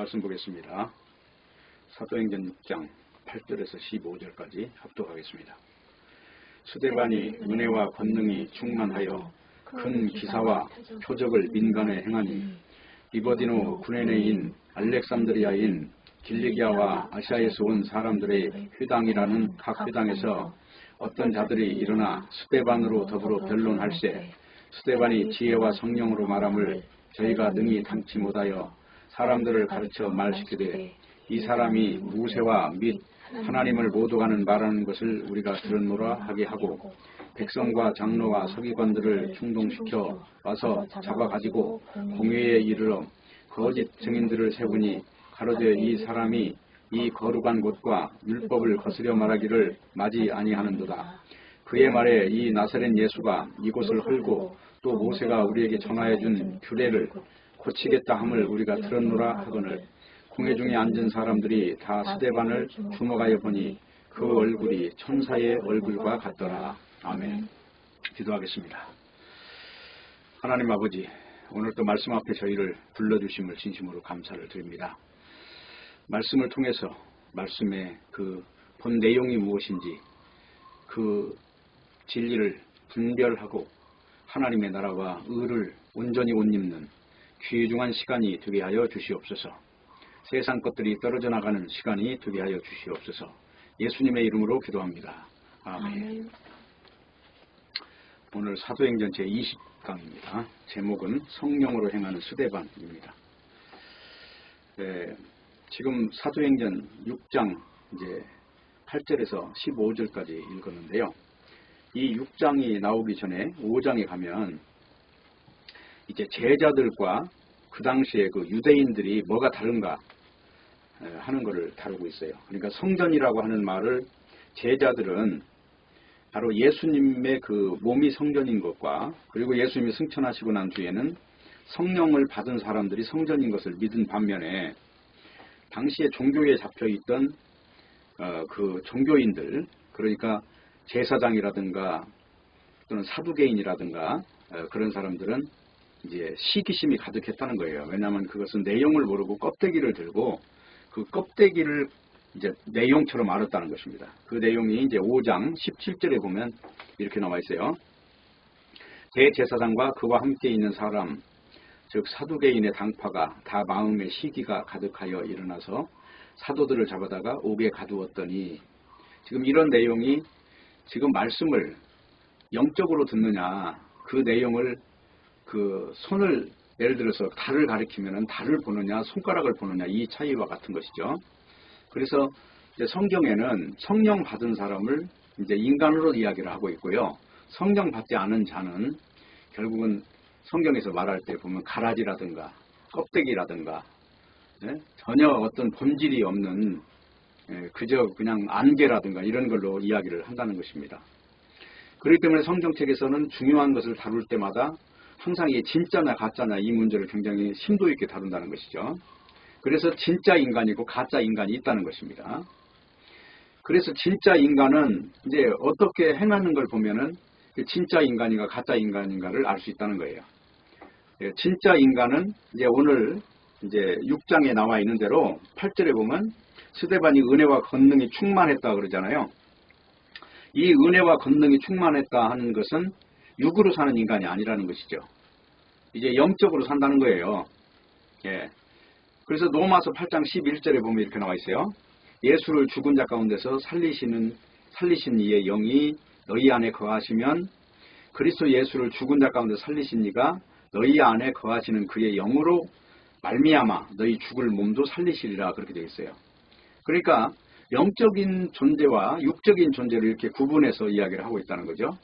말씀 보겠습니다. 사도행전 6장 8절에서 15절까지 합독하겠습니다. 스데반이 은혜와 권능이 충만하여 큰 기사와 표적을 민간에 행하니 리버디노 구레네인 알렉산드리아인 길리기아와 아시아에서 온 사람들의 회당이라는 각 회당에서 어떤 자들이 일어나 스데반으로 더불어 변론할세 스데반이 지혜와 성령으로 말함을 저희가 능히 담지 못하여 사람들을 가르쳐 말시키되 이 사람이 무세와 및 하나님을 모독하는 말하는 것을 우리가 들었노라 하게 하고 백성과 장로와 서기관들을 충동시켜 와서 잡아가지고 공회에 이르러 거짓 증인들을 세우니 가로되 이 사람이 이 거룩한 곳과 율법을 거스려 말하기를 마지 아니하는도다. 그의 말에 이 나사렛 예수가 이곳을 헐고 또 모세가 우리에게 전하여 준 규례를 고치겠다 함을 우리가 들었노라 하거늘 공회 중에 앉은 사람들이 다 스데반을 주목하여 보니 그 얼굴이 천사의 얼굴과 같더라. 아멘. 기도하겠습니다. 하나님 아버지, 오늘도 말씀 앞에 저희를 불러주심을 진심으로 감사를 드립니다. 말씀을 통해서 말씀의 그 본 내용이 무엇인지 그 진리를 분별하고 하나님의 나라와 의를 온전히 옷 입는 귀중한 시간이 되게 하여 주시옵소서. 세상 것들이 떨어져 나가는 시간이 되게 하여 주시옵소서. 예수님의 이름으로 기도합니다. 아멘. 오늘 사도행전 제20강입니다. 제목은 성령으로 행하는 스데반입니다. 지금 사도행전 6장 이제 8절에서 15절까지 읽었는데요. 이 6장이 나오기 전에 5장에 가면 이제 제자들과 그 당시에 그 유대인들이 뭐가 다른가 하는 것을 다루고 있어요. 그러니까 성전이라고 하는 말을 제자들은 바로 예수님의 그 몸이 성전인 것과 그리고 예수님이 승천하시고 난 뒤에는 성령을 받은 사람들이 성전인 것을 믿은 반면에 당시에 종교에 잡혀있던 그 종교인들, 그러니까 제사장이라든가 또는 사두개인이라든가 그런 사람들은 이제 시기심이 가득했다는 거예요. 왜냐하면 그것은 내용을 모르고 껍데기를 들고 그 껍데기를 이제 내용처럼 알았다는 것입니다. 그 내용이 이제 5장 17절에 보면 이렇게 나와 있어요. 대제사장과 그와 함께 있는 사람, 즉 사두개인의 당파가 다 마음에 시기가 가득하여 일어나서 사도들을 잡아다가 옥에 가두었더니, 지금 이런 내용이 지금 말씀을 영적으로 듣느냐, 그 내용을 그 손을 예를 들어서 달을 가리키면은 달을 보느냐 손가락을 보느냐 이 차이와 같은 것이죠. 그래서 이제 성경에는 성령 받은 사람을 이제 인간으로 이야기를 하고 있고요. 성령 받지 않은 자는 결국은 성경에서 말할 때 보면 가라지라든가 껍데기라든가 전혀 어떤 본질이 없는 그저 그냥 안개라든가 이런 걸로 이야기를 한다는 것입니다. 그렇기 때문에 성경책에서는 중요한 것을 다룰 때마다 항상 이게 진짜냐 가짜냐 이 문제를 굉장히 심도 있게 다룬다는 것이죠. 그래서 진짜 인간이고 가짜 인간이 있다는 것입니다. 그래서 진짜 인간은 이제 어떻게 행하는 걸 보면은 진짜 인간인가 가짜 인간인가를 알 수 있다는 거예요. 진짜 인간은 이제 오늘 이제 6장에 나와 있는 대로 8절에 보면 스데반이 은혜와 권능이 충만했다 그러잖아요. 이 은혜와 권능이 충만했다 하는 것은 육으로 사는 인간이 아니라는 것이죠. 이제 영적으로 산다는 거예요. 그래서 로마서 8장 11절에 보면 이렇게 나와 있어요. 예수를 죽은 자 가운데서 살리신 이의 영이 너희 안에 거하시면 그리스도 예수를 죽은 자 가운데 살리신 이가 너희 안에 거하시는 그의 영으로 말미암아 너희 죽을 몸도 살리시리라 그렇게 되어 있어요. 그러니까 영적인 존재와 육적인 존재를 이렇게 구분해서 이야기를 하고 있다는 거죠.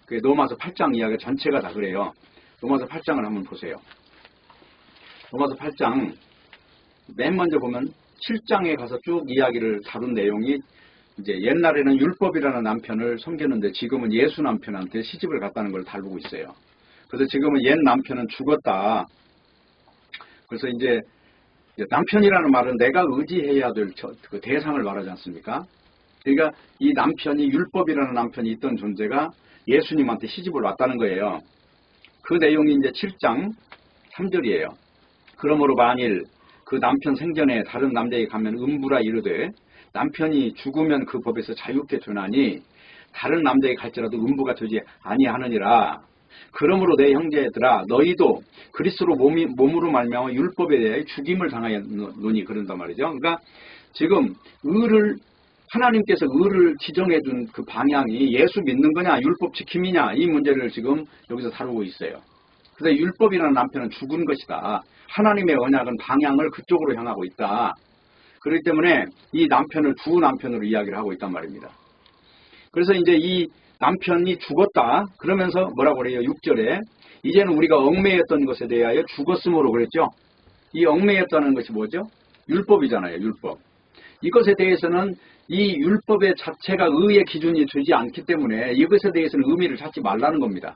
로마서 8장 이야기 전체가 다 그래요. 로마서 8장을 한번 보세요. 로마서 8장 맨 먼저 보면 7장에 가서 쭉 이야기를 다룬 내용이 이제 옛날에는 율법이라는 남편을 섬겼는데 지금은 예수 남편한테 시집을 갔다는 걸 다루고 있어요. 그래서 지금은 옛 남편은 죽었다. 그래서 이제 남편이라는 말은 내가 의지해야 될 그 대상을 말하지 않습니까? 그러니까 이 남편이 율법이라는 남편이 있던 존재가 예수님한테 시집을 왔다는 거예요. 그 내용이 이제 7장 3절이에요. 그러므로 만일 그 남편 생전에 다른 남자에게 가면 음부라 이르되 남편이 죽으면 그 법에서 자유케 되나니 다른 남자에게 갈지라도 음부가 되지 아니하느니라. 그러므로 내 형제들아 너희도 그리스도로 몸으로 말미암아 율법에 대해 죽임을 당하였노니 그런단 말이죠. 그러니까 지금 하나님께서 의를 지정해 준 그 방향이 예수 믿는 거냐 율법 지킴이냐 이 문제를 지금 여기서 다루고 있어요. 그래서 율법이라는 남편은 죽은 것이다. 하나님의 언약은 방향을 그쪽으로 향하고 있다. 그렇기 때문에 이 남편을 두 남편으로 이야기를 하고 있단 말입니다. 그래서 이제 이 남편이 죽었다. 그러면서 뭐라고 그래요? 6절에 이제는 우리가 얽매였던 것에 대하여 죽었으므로 그랬죠. 이 얽매였다는 것이 뭐죠? 율법이잖아요. 율법. 이것에 대해서는 이 율법의 자체가 의의 기준이 되지 않기 때문에 이것에 대해서는 의미를 찾지 말라는 겁니다.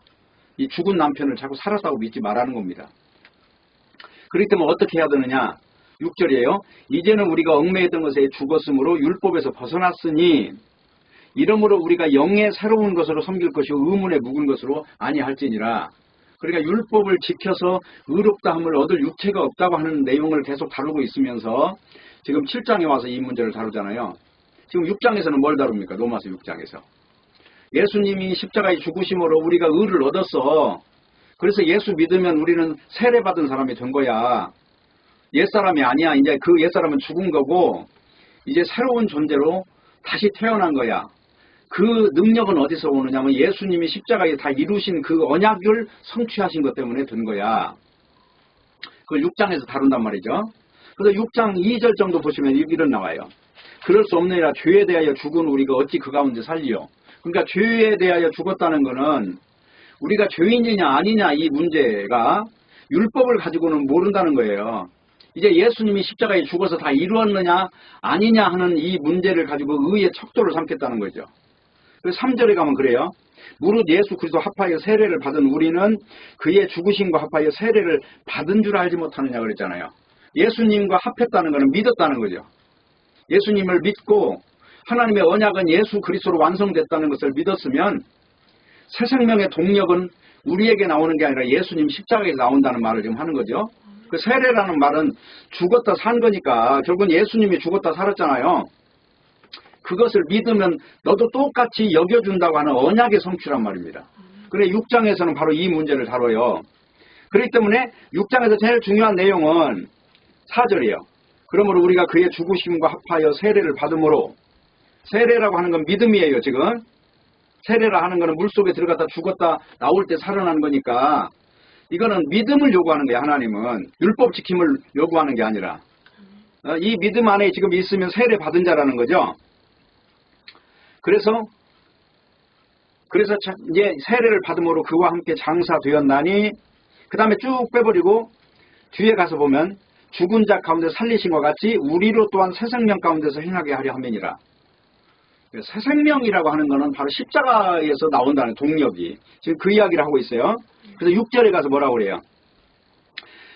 이 죽은 남편을 자꾸 살았다고 믿지 말라는 겁니다. 그렇기 때문에 어떻게 해야 되느냐? 6절이에요. 이제는 우리가 얽매였던 것에 죽었으므로 율법에서 벗어났으니 이러므로 우리가 영의 새로운 것으로 섬길 것이요 의문에 묵은 것으로 아니할지니라. 그러니까 율법을 지켜서 의롭다함을 얻을 육체가 없다고 하는 내용을 계속 다루고 있으면서 지금 7장에 와서 이 문제를 다루잖아요. 지금 6장에서는 뭘 다룹니까? 로마서 6장에서. 예수님이 십자가에 죽으심으로 우리가 의를 얻었어. 그래서 예수 믿으면 우리는 세례받은 사람이 된 거야. 옛사람이 아니야. 이제 그 옛사람은 죽은 거고 이제 새로운 존재로 다시 태어난 거야. 그 능력은 어디서 오느냐면 예수님이 십자가에 다 이루신 그 언약을 성취하신 것 때문에 된 거야. 그걸 6장에서 다룬단 말이죠. 그래서 6장 2절 정도 보시면 이런 나와요. 그럴 수 없느니라 죄에 대하여 죽은 우리가 어찌 그 가운데 살리요. 그러니까 죄에 대하여 죽었다는 거는 우리가 죄인이냐 아니냐 이 문제가 율법을 가지고는 모른다는 거예요. 이제 예수님이 십자가에 죽어서 다 이루었느냐 아니냐 하는 이 문제를 가지고 의의 척도를 삼겠다는 거죠. 그래서 3절에 가면 그래요. 무릇 예수 그리스도 합하여 세례를 받은 우리는 그의 죽으심과 합하여 세례를 받은 줄 알지 못하느냐 그랬잖아요. 예수님과 합했다는 것은 믿었다는 거죠. 예수님을 믿고 하나님의 언약은 예수 그리스도로 완성됐다는 것을 믿었으면 새 생명의 동력은 우리에게 나오는 게 아니라 예수님 십자가에서 나온다는 말을 지금 하는 거죠. 그 세례라는 말은 죽었다 산 거니까 결국은 예수님이 죽었다 살았잖아요. 그것을 믿으면 너도 똑같이 여겨준다고 하는 언약의 성취란 말입니다. 그래 6장에서는 바로 이 문제를 다뤄요. 그렇기 때문에 6장에서 제일 중요한 내용은 4절이에요. 그러므로 우리가 그의 죽으심과 합하여 세례를 받음으로 세례라고 하는 건 믿음이에요. 지금 세례라 하는 거는 물속에 들어갔다 죽었다 나올 때 살아나는 거니까 이거는 믿음을 요구하는 거예요. 하나님은 율법 지킴을 요구하는 게 아니라 이 믿음 안에 지금 있으면 세례 받은 자라는 거죠. 그래서 이제 세례를 받음으로 그와 함께 장사되었나니 그 다음에 쭉 빼버리고 뒤에 가서 보면 죽은 자 가운데 살리신 것 같이 우리로 또한 새 생명 가운데서 행하게 하려 함이니라. 새 생명이라고 하는 것은 바로 십자가에서 나온다는 동력이 지금 그 이야기를 하고 있어요. 그래서 6절에 가서 뭐라고 그래요?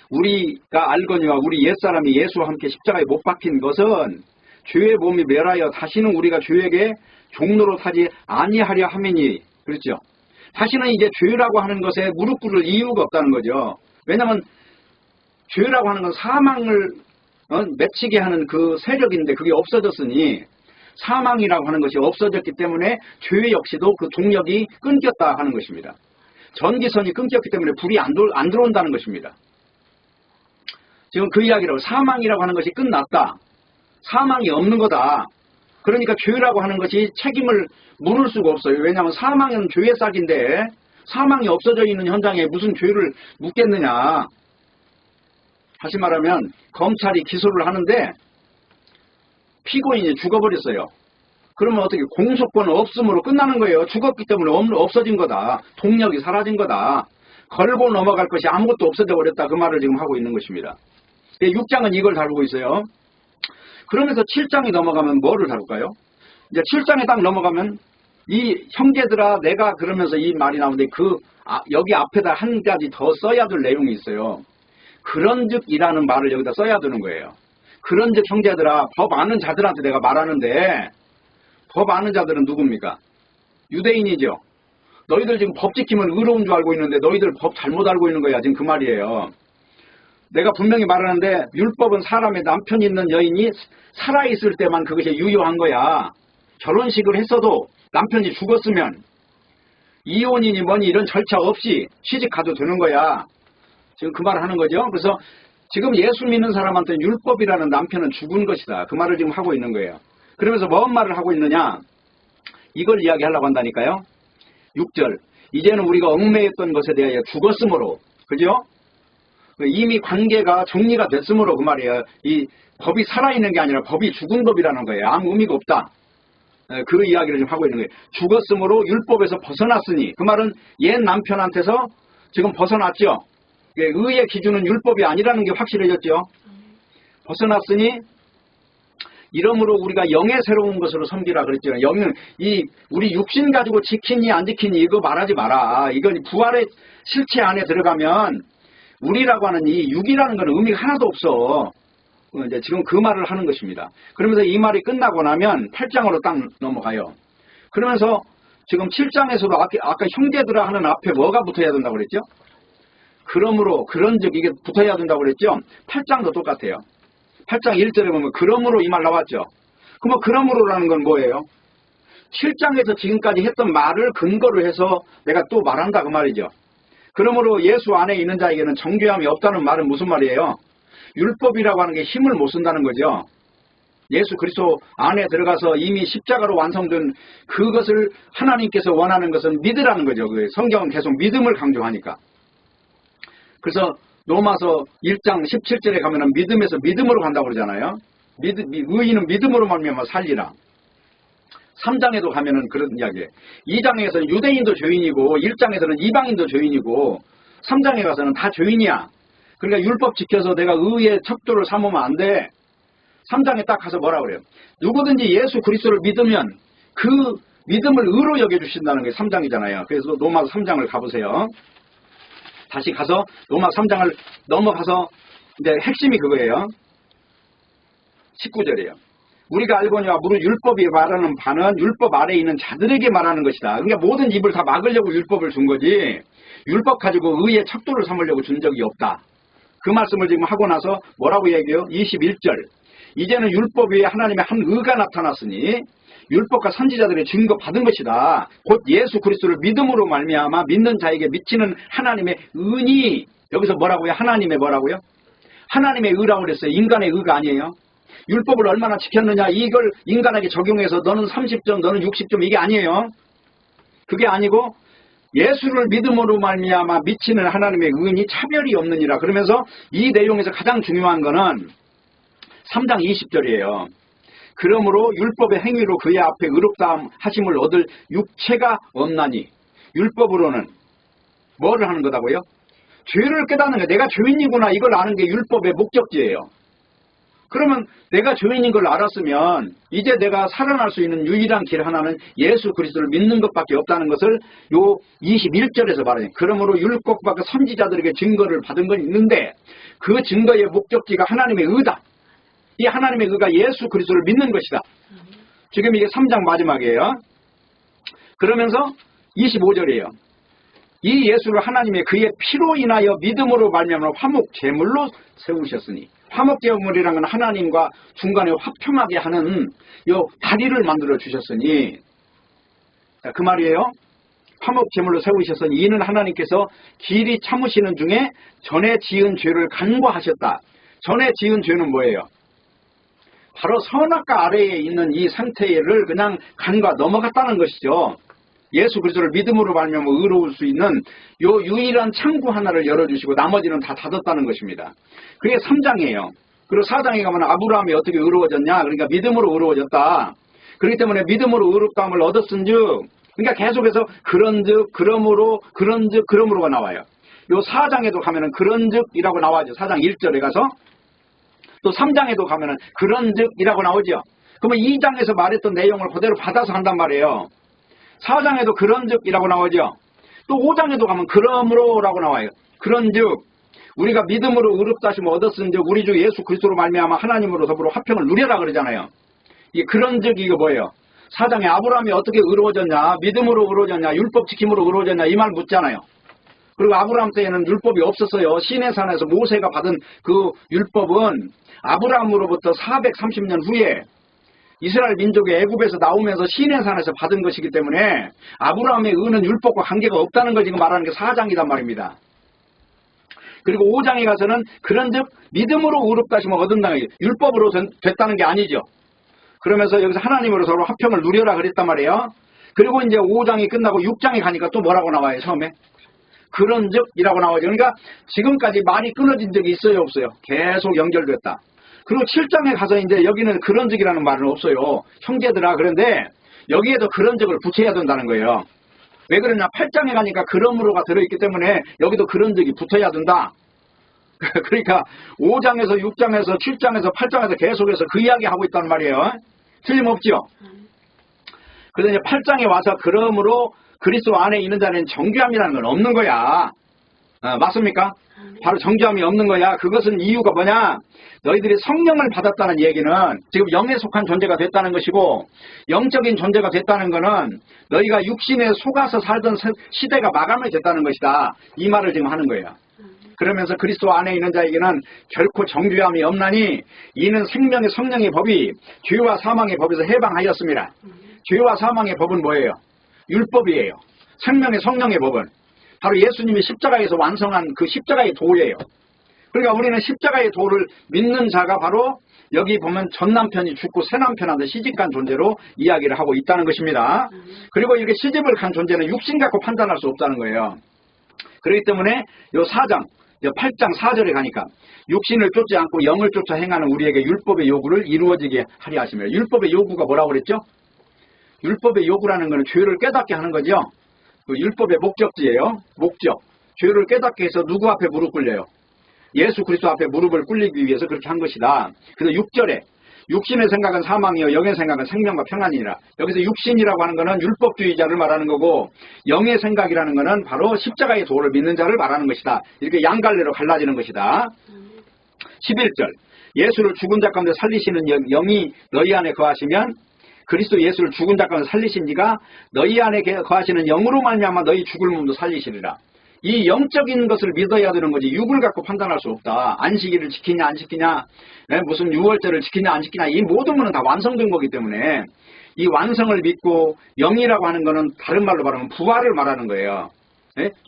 우리가 알거니와 우리 옛사람이 예수와 함께 십자가에 못 박힌 것은 죄의 몸이 멸하여 다시는 우리가 죄에게 종로로 타지 아니하려 함이니 그렇죠. 다시는 이제 죄라고 하는 것에 무릎 꿇을 이유가 없다는 거죠. 왜냐하면 죄라고 하는 건 사망을 맺히게 하는 그 세력인데 그게 없어졌으니 사망이라고 하는 것이 없어졌기 때문에 죄 역시도 그 동력이 끊겼다 하는 것입니다. 전기선이 끊겼기 때문에 불이 안 들어온다는 것입니다. 지금 그 이야기라고 사망이라고 하는 것이 끝났다. 사망이 없는 거다. 그러니까 죄라고 하는 것이 책임을 물을 수가 없어요. 왜냐하면 사망은 죄의 싹인데 사망이 없어져 있는 현장에 무슨 죄를 묻겠느냐. 다시 말하면 검찰이 기소를 하는데 피고인이 죽어버렸어요. 그러면 어떻게 공소권 없음으로 끝나는 거예요. 죽었기 때문에 없어진 거다. 동력이 사라진 거다. 걸고 넘어갈 것이 아무것도 없어져 버렸다. 그 말을 지금 하고 있는 것입니다. 6장은 이걸 다루고 있어요. 그러면서 7장이 넘어가면 뭐를 다룰까요? 이제 7장에 딱 넘어가면 이 형제들아 내가 그러면서 이 말이 나오는데 여기 앞에다 한 가지 더 써야 될 내용이 있어요. 그런즉이라는 말을 여기다 써야 되는 거예요. 그런즉 형제들아 법 아는 자들한테 내가 말하는데 법 아는 자들은 누굽니까? 유대인이죠. 너희들 지금 법 지키면 의로운 줄 알고 있는데 너희들 법 잘못 알고 있는 거야. 지금 그 말이에요. 내가 분명히 말하는데 율법은 사람의 남편이 있는 여인이 살아있을 때만 그것이 유효한 거야. 결혼식을 했어도 남편이 죽었으면 이혼이니 뭐니 이런 절차 없이 시집가도 되는 거야. 지금 그 말을 하는 거죠. 그래서 지금 예수 믿는 사람한테는 율법이라는 남편은 죽은 것이다. 그 말을 지금 하고 있는 거예요. 그러면서 뭔 말을 하고 있느냐? 이걸 이야기하려고 한다니까요. 6절. 이제는 우리가 얽매였던 것에 대하여 죽었으므로, 그죠? 이미 관계가 정리가 됐으므로 그 말이에요. 이 법이 살아있는 게 아니라 법이 죽은 법이라는 거예요. 아무 의미가 없다. 그 이야기를 지금 하고 있는 거예요. 죽었으므로 율법에서 벗어났으니, 그 말은 옛 남편한테서 지금 벗어났죠. 의의 기준은 율법이 아니라는 게 확실해졌죠. 벗어났으니 이러므로 우리가 영의 새로운 것으로 섬기라 그랬죠. 영은 우리 육신 가지고 지키니 안 지키니 이거 말하지 마라. 이건 부활의 실체 안에 들어가면 우리라고 하는 이 육이라는 건 의미가 하나도 없어. 이제 지금 그 말을 하는 것입니다. 그러면서 이 말이 끝나고 나면 8장으로 딱 넘어가요. 그러면서 지금 7장에서도 아까 형제들아 하는 앞에 뭐가 붙어야 된다고 그랬죠? 그러므로 그런즉 이게 붙어야 된다고 그랬죠? 8장도 똑같아요. 8장 1절에 보면 그러므로 이 말 나왔죠. 그럼 그러므로라는 건 뭐예요? 7장에서 지금까지 했던 말을 근거로 해서 내가 또 말한다 그 말이죠. 그러므로 예수 안에 있는 자에게는 정죄함이 없다는 말은 무슨 말이에요? 율법이라고 하는 게 힘을 못 쓴다는 거죠. 예수 그리스도 안에 들어가서 이미 십자가로 완성된 그것을 하나님께서 원하는 것은 믿으라는 거죠. 성경은 계속 믿음을 강조하니까. 그래서 로마서 1장 17절에 가면은 믿음에서 믿음으로 간다고 그러잖아요. 의인은 믿음으로 말미암아 살리라. 3장에도 가면은 그런 이야기예요. 2장에서는 유대인도 죄인이고 1장에서는 이방인도 죄인이고 3장에 가서는 다 죄인이야. 그러니까 율법 지켜서 내가 의의 척도를 삼으면 안 돼. 3장에 딱 가서 뭐라 그래요? 누구든지 예수 그리스도를 믿으면 그 믿음을 의로 여겨주신다는 게 3장이잖아요. 그래서 로마서 3장을 가보세요. 다시 가서 로마 3장을 넘어가서 이제 핵심이 그거예요. 19절이에요. 우리가 알거니와 무릇 율법이 말하는 바는 율법 아래에 있는 자들에게 말하는 것이다. 그러니까 모든 입을 다 막으려고 율법을 준 거지 율법 가지고 의의 척도를 삼으려고 준 적이 없다. 그 말씀을 지금 하고 나서 뭐라고 얘기해요? 21절. 이제는 율법 위에 하나님의 한 의가 나타났으니 율법과 선지자들의 증거 받은 것이다. 곧 예수 그리스도를 믿음으로 말미암아 믿는 자에게 미치는 하나님의 은이 여기서 뭐라고요? 하나님의 뭐라고요? 하나님의 의라고 그랬어요. 인간의 의가 아니에요. 율법을 얼마나 지켰느냐 이걸 인간에게 적용해서 너는 30점 너는 60점 이게 아니에요. 그게 아니고 예수를 믿음으로 말미암아 미치는 하나님의 은이 차별이 없느니라. 그러면서 이 내용에서 가장 중요한 거는 3장 20절이에요. 그러므로 율법의 행위로 그의 앞에 의롭다 하심을 얻을 육체가 없나니 율법으로는 뭐를 하는 거다고요? 죄를 깨닫는 게 내가 죄인이구나 이걸 아는 게 율법의 목적지예요. 그러면 내가 죄인인 걸 알았으면 이제 내가 살아날 수 있는 유일한 길 하나는 예수 그리스도를 믿는 것밖에 없다는 것을 요 21절에서 말해요. 그러므로 율법과 선지자들에게 증거를 받은 건 있는데 그 증거의 목적지가 하나님의 의다. 이 하나님의 의가 예수 그리스도를 믿는 것이다. 지금 이게 3장 마지막이에요. 그러면서 25절이에요. 이 예수를 하나님의 그의 피로 인하여 믿음으로 말미암아 화목 제물로 세우셨으니 화목 제물이라는 건 하나님과 중간에 화평하게 하는 요 다리를 만들어 주셨으니 그 말이에요. 화목 제물로 세우셨으니 이는 하나님께서 길이 참으시는 중에 전에 지은 죄를 간과하셨다. 전에 지은 죄는 뭐예요? 바로 선악과 아래에 있는 이 상태를 그냥 간과 넘어갔다는 것이죠. 예수 그리스도를 믿음으로 말미암아 의로울 수 있는 요 유일한 창구 하나를 열어주시고 나머지는 다 닫았다는 것입니다. 그게 3장이에요. 그리고 4장에 가면 아브라함이 어떻게 의로워졌냐? 그러니까 믿음으로 의로워졌다. 그렇기 때문에 믿음으로 의롭다함을 얻었은즉 그러니까 계속해서 그런즉 그러므로 그런즉 그러므로가 나와요. 요 4장에도 가면은 그런즉이라고 나와죠. 4장 1절에 가서 또 3장에도 가면은 그런즉이라고 나오죠. 그러면 2장에서 말했던 내용을 그대로 받아서 한단 말이에요. 4장에도 그런즉이라고 나오죠. 또 5장에도 가면 그러므로라고 나와요. 그런즉 우리가 믿음으로 의롭다 하심을 얻었은즉 우리 주 예수 그리스도로 말미암아 하나님으로 더불어 화평을 누려라 그러잖아요. 이 그런즉 이거 뭐예요? 4장에 아브라함이 어떻게 의로워졌냐? 믿음으로 의로워졌냐? 율법 지킴으로 의로워졌냐? 이 말 묻잖아요. 그리고 아브라함 때에는 율법이 없었어요. 시내산에서 모세가 받은 그 율법은 아브라함으로부터 430년 후에 이스라엘 민족이 애굽에서 나오면서 시내산에서 받은 것이기 때문에 아브라함의 의는 율법과 관계가 없다는 걸 지금 말하는 게 4장이란 말입니다. 그리고 5장에 가서는 그런즉 믿음으로 의롭다 하심을 얻은다는 게 율법으로 됐다는 게 아니죠. 그러면서 여기서 하나님으로 서로 화평을 누려라 그랬단 말이에요. 그리고 이제 5장이 끝나고 6장에 가니까 또 뭐라고 나와요, 처음에? 그런즉이라고 나와요. 그러니까 지금까지 말이 끊어진 적이 있어요, 없어요? 계속 연결됐다. 그리고 7장에 가서 이제 여기는 그런즉이라는 말은 없어요. 형제들아, 그런데 여기에도 그런즉을 붙여야 된다는 거예요. 왜 그러냐? 8장에 가니까 그러므로가 들어있기 때문에 여기도 그런즉이 붙어야 된다. 그러니까 5장에서 6장에서 7장에서 8장에서 계속해서 그 이야기 하고 있단 말이에요. 틀림없죠? 그래서 이제 8장에 와서 그러므로 그리스도 안에 있는 자는 정죄함이라는 건 없는 거야. 맞습니까? 바로 정죄함이 없는 거야. 그것은 이유가 뭐냐? 너희들이 성령을 받았다는 얘기는 지금 영에 속한 존재가 됐다는 것이고, 영적인 존재가 됐다는 것은 너희가 육신에 속아서 살던 시대가 마감이 됐다는 것이다. 이 말을 지금 하는 거예요. 그러면서 그리스도 안에 있는 자에게는 결코 정죄함이 없나니 이는 생명의 성령의 법이 죄와 사망의 법에서 해방하였습니다. 죄와 사망의 법은 뭐예요? 율법이에요. 생명의 성령의 법은 바로 예수님이 십자가에서 완성한 그 십자가의 도예요. 그러니까 우리는 십자가의 도를 믿는 자가 바로 여기 보면 전 남편이 죽고 새 남편한테 시집간 존재로 이야기를 하고 있다는 것입니다. 그리고 이렇게 시집을 간 존재는 육신 갖고 판단할 수 없다는 거예요. 그렇기 때문에 요 4장, 8장 4절에 가니까 육신을 쫓지 않고 영을 쫓아 행하는 우리에게 율법의 요구를 이루어지게 하리 하시며, 율법의 요구가 뭐라고 그랬죠? 율법의 요구라는 것은 죄를 깨닫게 하는 거죠. 그 율법의 목적지예요. 목적. 죄를 깨닫게 해서 누구 앞에 무릎 꿇려요? 예수 그리스도 앞에 무릎을 꿇리기 위해서 그렇게 한 것이다. 그래서 6절에 육신의 생각은 사망이요 영의 생각은 생명과 평안이니라. 여기서 육신이라고 하는 것은 율법주의자를 말하는 거고, 영의 생각이라는 것은 바로 십자가의 도를 믿는 자를 말하는 것이다. 이렇게 양갈래로 갈라지는 것이다. 11절 예수를 죽은 자 가운데 살리시는 영이 너희 안에 거하시면, 그리스도 예수를 죽은 자 가운데 살리신 이가 너희 안에 거하시는 영으로 말미암아 너희 죽을 몸도 살리시리라. 이 영적인 것을 믿어야 되는 거지 육을 갖고 판단할 수 없다. 안식일을 지키냐 안 지키냐, 무슨 유월절을 지키냐 안 지키냐, 이 모든 것은 다 완성된 거기 때문에 이 완성을 믿고, 영이라고 하는 것은 다른 말로 말하면 부활을 말하는 거예요.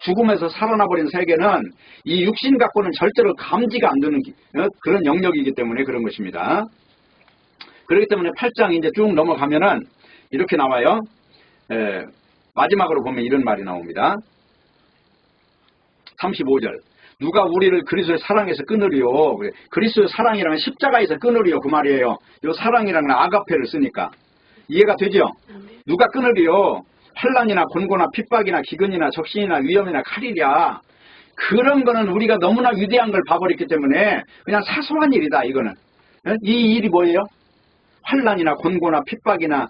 죽음에서 살아나버린 세계는 이 육신 갖고는 절대로 감지가 안 되는 그런 영역이기 때문에 그런 것입니다. 그렇기 때문에 8장 이제 쭉 넘어가면은 이렇게 나와요. 마지막으로 보면 이런 말이 나옵니다. 35절 누가 우리를 그리스도의 사랑에서 끊으리요. 그리스도의 사랑이라면 십자가에서 끊으리요 그 말이에요. 이 사랑이라는 아가페를 쓰니까 이해가 되죠? 누가 끊으리요. 환난이나 곤고나 핍박이나 기근이나 적신이나 위험이나 칼이랴. 그런 거는 우리가 너무나 위대한 걸 봐버렸기 때문에 그냥 사소한 일이다. 이거는 이 일이 뭐예요? 환난이나 곤고나 핍박이나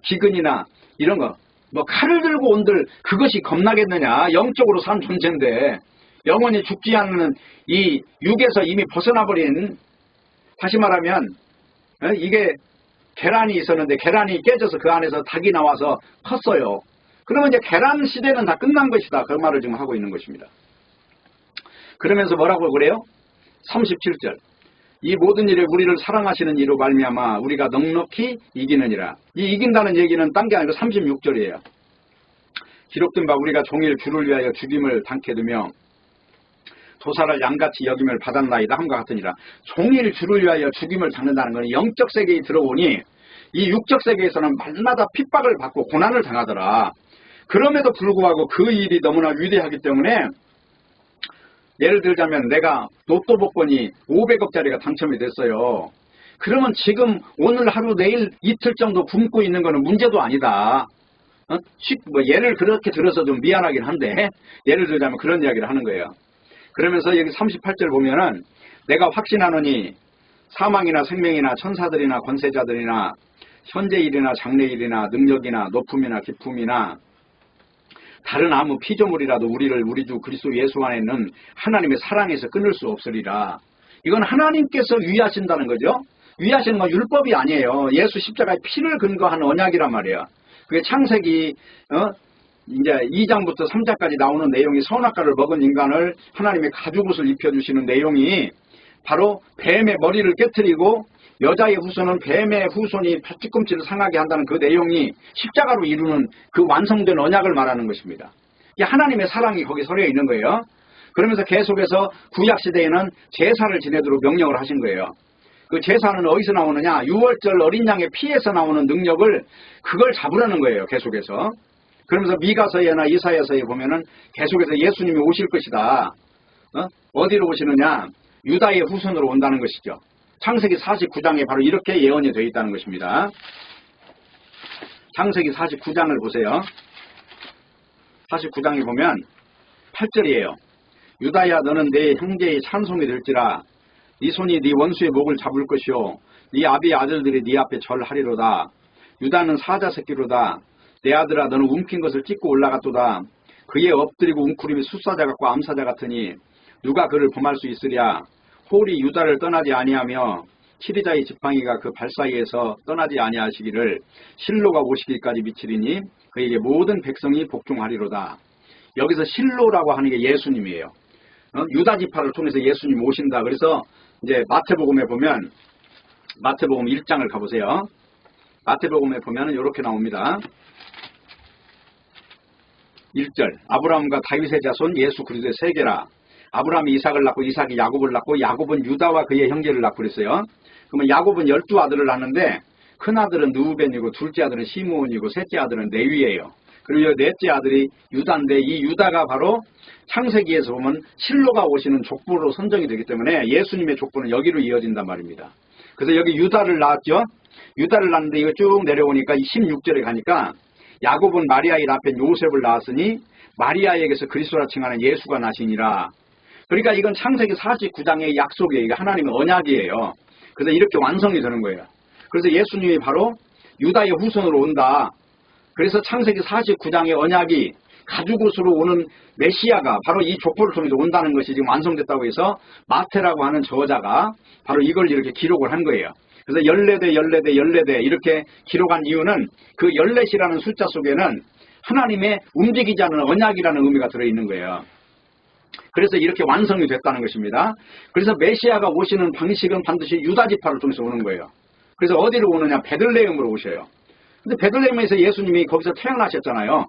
기근이나 이런 거, 뭐 칼을 들고 온들 그것이 겁나겠느냐. 영적으로 산 존재인데 영원히 죽지 않는 이 육에서 이미 벗어나버린, 다시 말하면 이게 계란이 있었는데 계란이 깨져서 그 안에서 닭이 나와서 컸어요. 그러면 이제 계란 시대는 다 끝난 것이다. 그 말을 지금 하고 있는 것입니다. 그러면서 뭐라고 그래요? 37절 이 모든 일에 우리를 사랑하시는 이로 말미암아 우리가 넉넉히 이기느니라. 이 이긴다는 얘기는 딴 게 아니고 36절이에요. 기록된 바 우리가 종일 주를 위하여 죽임을 당케 두며 도사를 양같이 여김을 받았나이다 함과 같으니라. 종일 주를 위하여 죽임을 당는다는 것은 영적 세계에 들어오니 이 육적 세계에서는 날마다 핍박을 받고 고난을 당하더라. 그럼에도 불구하고 그 일이 너무나 위대하기 때문에, 예를 들자면 내가 로또 복권이 500억짜리가 당첨이 됐어요. 그러면 지금 오늘 하루 내일 이틀 정도 굶고 있는 거는 문제도 아니다. 뭐 예를 그렇게 들어서 좀 미안하긴 한데, 예를 들자면 그런 이야기를 하는 거예요. 그러면서 여기 38절 보면은 내가 확신하노니 사망이나 생명이나 천사들이나 권세자들이나 현재일이나 장래일이나 능력이나 높음이나 기품이나 다른 아무 피조물이라도 우리를 우리 주 그리스도 예수 안에 있는 하나님의 사랑에서 끊을 수 없으리라. 이건 하나님께서 위하신다는 거죠. 위하시는 건 율법이 아니에요. 예수 십자가의 피를 근거한 언약이란 말이에요. 그게 창세기 이제 2장부터 3장까지 나오는 내용이 선악과를 먹은 인간을 하나님의 가죽옷을 입혀주시는 내용이 바로 뱀의 머리를 깨트리고 여자의 후손은 뱀의 후손이 뒤꿈치를 상하게 한다는 그 내용이 십자가로 이루는 그 완성된 언약을 말하는 것입니다. 이게 하나님의 사랑이 거기 서려 있는 거예요. 그러면서 계속해서 구약시대에는 제사를 지내도록 명령을 하신 거예요. 그 제사는 어디서 나오느냐? 유월절 어린 양의 피에서 나오는 능력을 그걸 잡으라는 거예요. 계속해서. 그러면서 미가서에나 이사야서에 보면은 계속해서 예수님이 오실 것이다. 어디로 오시느냐? 유다의 후손으로 온다는 것이죠. 창세기 49장에 바로 이렇게 예언이 되어 있다는 것입니다. 창세기 49장을 보세요. 49장에 보면 8절이에요. 유다야 너는 내 형제의 찬송이 될지라 네 손이 네 원수의 목을 잡을 것이요 네 아비의 아들들이 네 앞에 절하리로다. 유다는 사자 새끼로다. 내 아들아 너는 움킨 것을 찢고 올라갔도다. 그의 엎드리고 웅크림이 숫사자 같고 암사자 같으니 누가 그를 범할 수 있으랴. 홀이 유다를 떠나지 아니하며 치리자의 지팡이가 그 발 사이에서 떠나지 아니하시기를 실로가 오시기까지 미치리니 그에게 모든 백성이 복종하리로다. 여기서 실로라고 하는 게 예수님이에요. 유다 지파를 통해서 예수님 오신다. 그래서 이제 마태복음에 보면 마태복음 1장을 가보세요. 마태복음에 보면 이렇게 나옵니다. 1절 아브라함과 다윗의 자손 예수 그리스도의 세계라. 아브라함이 이삭을 낳고 이삭이 야곱을 낳고 야곱은 유다와 그의 형제를 낳고 그랬어요. 그러면 야곱은 12아들을 낳는데 큰 아들은 느우벤이고 둘째 아들은 시므온이고 셋째 아들은 레위예요. 그리고 넷째 아들이 유다인데 이 유다가 바로 창세기에서 보면 실로가 오시는 족보로 선정이 되기 때문에 예수님의 족보는 여기로 이어진단 말입니다. 그래서 여기 유다를 낳았죠. 유다를 낳는데 이거 쭉 내려오니까 16절에 가니까 야곱은 마리아의 남편 요셉을 낳았으니 마리아에게서 그리스도라 칭하는 예수가 나시니라. 그러니까 이건 창세기 49장의 약속이에요. 이게 하나님의 언약이에요. 그래서 이렇게 완성이 되는 거예요. 그래서 예수님이 바로 유다의 후손으로 온다. 그래서 창세기 49장의 언약이 가죽옷으로 오는 메시아가 바로 이 족보를 통해서 온다는 것이 지금 완성됐다고 해서 마태라고 하는 저자가 바로 이걸 이렇게 기록을 한 거예요. 그래서 14대, 14대, 14대 이렇게 기록한 이유는 그 14이라는 숫자 속에는 하나님의 움직이지 않는 언약이라는 의미가 들어있는 거예요. 그래서 이렇게 완성이 됐다는 것입니다. 그래서 메시아가 오시는 방식은 반드시 유다 지파를 통해서 오는 거예요. 그래서 어디로 오느냐? 베들레헴으로 오셔요. 근데 베들레헴에서 예수님이 거기서 태어나셨잖아요.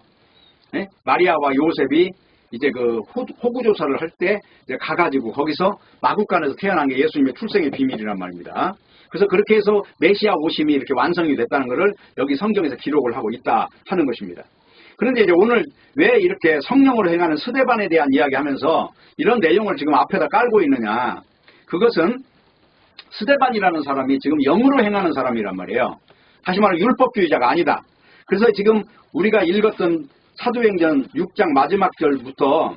네? 마리아와 요셉이 이제 그 호구조사를 할 때 가가지고 거기서 마구간에서 태어난 게 예수님의 출생의 비밀이란 말입니다. 그래서 그렇게 해서 메시아 오심이 이렇게 완성이 됐다는 것을 여기 성경에서 기록을 하고 있다 하는 것입니다. 그런데 이제 오늘 왜 이렇게 성령으로 행하는 스데반에 대한 이야기 하면서 이런 내용을 지금 앞에다 깔고 있느냐. 그것은 스데반이라는 사람이 지금 영으로 행하는 사람이란 말이에요. 다시 말하면 율법주의자가 아니다. 그래서 지금 우리가 읽었던 사도행전 6장 마지막 절부터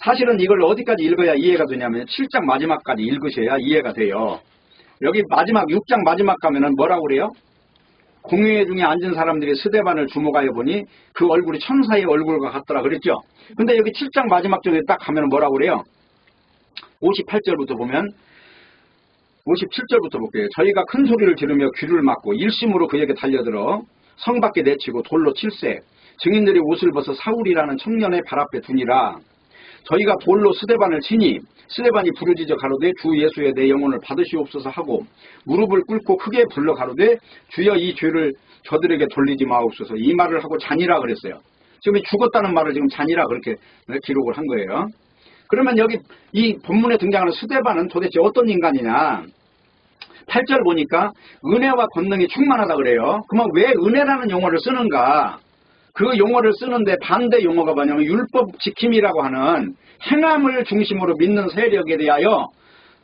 사실은 이걸 어디까지 읽어야 이해가 되냐면 7장 마지막까지 읽으셔야 이해가 돼요. 여기 마지막 6장 마지막 가면은 뭐라고 그래요? 공회 중에 앉은 사람들이 스데반을 주목하여 보니 그 얼굴이 천사의 얼굴과 같더라 그랬죠. 근데 여기 7장 마지막 절에 딱 가면 뭐라고 그래요? 58절부터 보면 57절부터 볼게요. 저희가 큰 소리를 지르며 귀를 막고 일심으로 그에게 달려들어 성 밖에 내치고 돌로 칠세 증인들이 옷을 벗어 사울이라는 청년의 발 앞에 두니라. 저희가 돌로 스데반을 치니 스데반이 부르짖어 가로되 주 예수의 내 영혼을 받으시옵소서 하고 무릎을 꿇고 크게 불러 가로되 주여 이 죄를 저들에게 돌리지 마옵소서. 이 말을 하고 잔이라 그랬어요. 지금 죽었다는 말을 지금 잔이라 그렇게 기록을 한 거예요. 그러면 여기 이 본문에 등장하는 스데반은 도대체 어떤 인간이냐. 8절 보니까 은혜와 권능이 충만하다 그래요. 그러면 왜 은혜라는 용어를 쓰는가. 그 용어를 쓰는데 반대 용어가 뭐냐면 율법 지킴이라고 하는 행함을 중심으로 믿는 세력에 대하여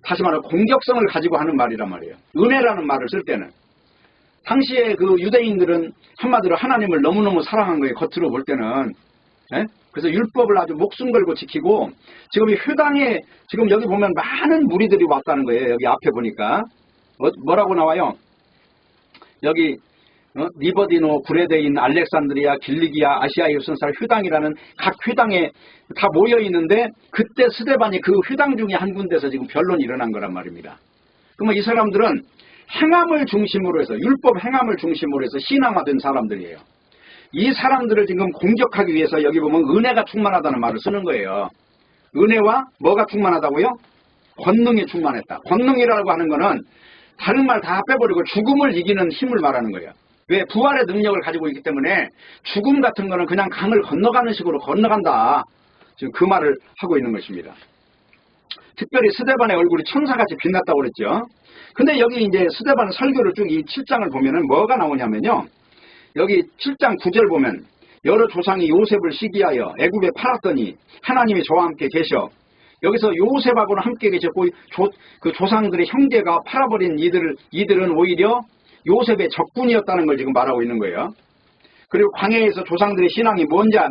다시 말하면 공격성을 가지고 하는 말이란 말이에요. 은혜라는 말을 쓸 때는. 당시에 그 유대인들은 한마디로 하나님을 너무너무 사랑한 거예요. 겉으로 볼 때는. 예? 그래서 율법을 아주 목숨 걸고 지키고 지금 이 회당에 지금 여기 보면 많은 무리들이 왔다는 거예요. 여기 앞에 보니까. 뭐라고 나와요? 여기 리버디노, 구레데인, 알렉산드리아, 길리기아, 아시아의 유선살 회당이라는 각 회당에 다 모여 있는데 그때 스데반이 그 회당 중에 한 군데서 지금 변론이 일어난 거란 말입니다. 그러면 이 사람들은 행함을 중심으로 해서 율법 행함을 중심으로 해서 신앙화된 사람들이에요. 이 사람들을 지금 공격하기 위해서 여기 보면 은혜가 충만하다는 말을 쓰는 거예요. 은혜와 뭐가 충만하다고요? 권능이 충만했다. 권능이라고 하는 거는 다른 말 다 빼버리고 죽음을 이기는 힘을 말하는 거예요. 왜? 부활의 능력을 가지고 있기 때문에 죽음 같은 거는 그냥 강을 건너가는 식으로 건너간다. 지금 그 말을 하고 있는 것입니다. 특별히 스데반의 얼굴이 천사같이 빛났다고 그랬죠. 근데 여기 이제 스데반 설교를 쭉 이 7장을 보면은 뭐가 나오냐면요. 여기 7장 9절 보면 여러 조상이 요셉을 시기하여 애굽에 팔았더니 하나님이 저와 함께 계셔. 여기서 요셉하고는 함께 계셨고 그 조상들의 형제가 팔아버린 이들은 오히려 요셉의 적군이었다는 걸 지금 말하고 있는 거예요. 그리고 광야에서 조상들의 신앙이 뭐냐?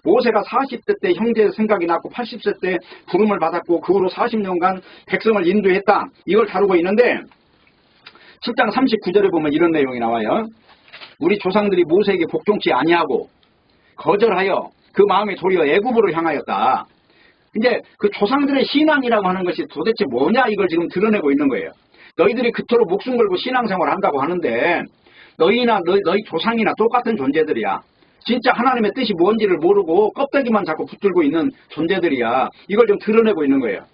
모세가 40대 때 형제의 생각이 났고 80세 때 부름을 받았고 그 후로 40년간 백성을 인도했다. 이걸 다루고 있는데 7장 39절에 보면 이런 내용이 나와요. 우리 조상들이 모세에게 복종치 아니하고 거절하여 그 마음에 도리어 애굽으로 향하였다. 이제 그 조상들의 신앙이라고 하는 것이 도대체 뭐냐 이걸 지금 드러내고 있는 거예요. 너희들이 그토록 목숨 걸고 신앙생활을 한다고 하는데 너희나 너희 조상이나 똑같은 존재들이야. 진짜 하나님의 뜻이 뭔지를 모르고 껍데기만 자꾸 붙들고 있는 존재들이야. 이걸 좀 드러내고 있는 거예요.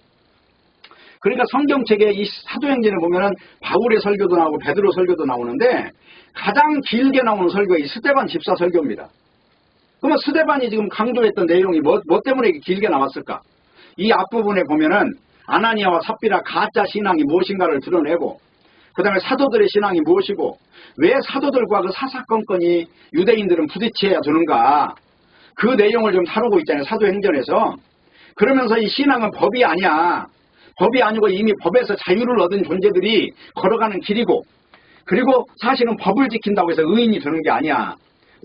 그러니까 성경책에 이 사도행전을 보면은 바울의 설교도 나오고 베드로 설교도 나오는데 가장 길게 나오는 설교가 이 스데반 집사 설교입니다. 그러면 스데반이 지금 강조했던 내용이 뭐 때문에 이렇게 길게 나왔을까? 이 앞부분에 보면은 아나니아와 삽비라 가짜 신앙이 무엇인가를 드러내고 그 다음에 사도들의 신앙이 무엇이고 왜 사도들과 그 사사건건이 유대인들은 부딪혀야 되는가 그 내용을 좀 다루고 있잖아요. 사도행전에서. 그러면서 이 신앙은 법이 아니야. 법이 아니고 이미 법에서 자유를 얻은 존재들이 걸어가는 길이고 그리고 사실은 법을 지킨다고 해서 의인이 되는 게 아니야.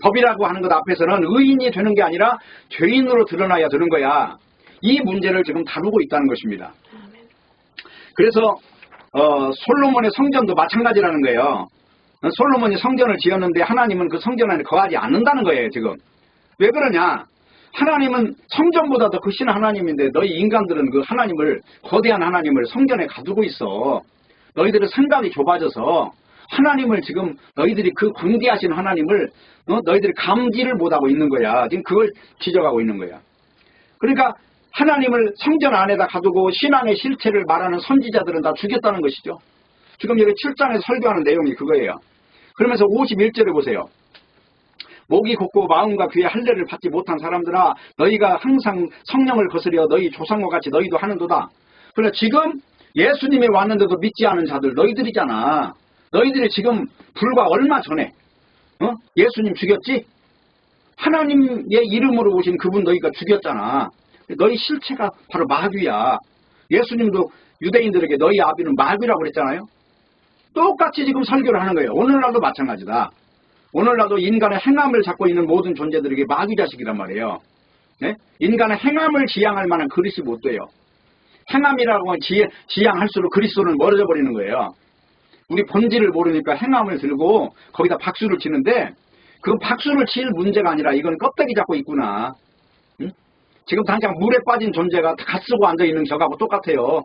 법이라고 하는 것 앞에서는 의인이 되는 게 아니라 죄인으로 드러나야 되는 거야. 이 문제를 지금 다루고 있다는 것입니다. 그래서 솔로몬의 성전도 마찬가지라는 거예요. 솔로몬이 성전을 지었는데 하나님은 그 성전 안에 거하지 않는다는 거예요. 지금. 왜 그러냐? 하나님은 성전보다 더 크신 하나님인데 너희 인간들은 그 하나님을 거대한 하나님을 성전에 가두고 있어. 너희들의 생각이 좁아져서 하나님을 지금 너희들이 그 광대하신 하나님을 너희들이 감지를 못하고 있는 거야. 지금 그걸 지적하고 있는 거야. 그러니까 하나님을 성전 안에다 가두고 신앙의 실체를 말하는 선지자들은 다 죽였다는 것이죠. 지금 여기 7장에서 설교하는 내용이 그거예요. 그러면서 51절에 보세요. 목이 곧고 마음과 귀에 할례를 받지 못한 사람들아 너희가 항상 성령을 거스려 너희 조상과 같이 너희도 하는도다. 그러나 지금 예수님이 왔는데도 믿지 않은 자들 너희들이잖아. 너희들이 지금 불과 얼마 전에 예수님 죽였지? 하나님의 이름으로 오신 그분 너희가 죽였잖아. 너희 실체가 바로 마귀야. 예수님도 유대인들에게 너희 아비는 마귀라고 그랬잖아요. 똑같이 지금 설교를 하는 거예요. 오늘날도 마찬가지다. 오늘날도 인간의 행함을 잡고 있는 모든 존재들에게 마귀 자식이란 말이에요. 네? 인간의 행함을 지향할 만한 그리스도 못 돼요. 행함이라고 지향할수록 그리스도는 멀어져 버리는 거예요. 우리 본질을 모르니까 행함을 들고 거기다 박수를 치는데 그 박수를 칠 문제가 아니라 이건 껍데기 잡고 있구나. 응? 지금 당장 물에 빠진 존재가 갓 쓰고 앉아있는 저하고 똑같아요.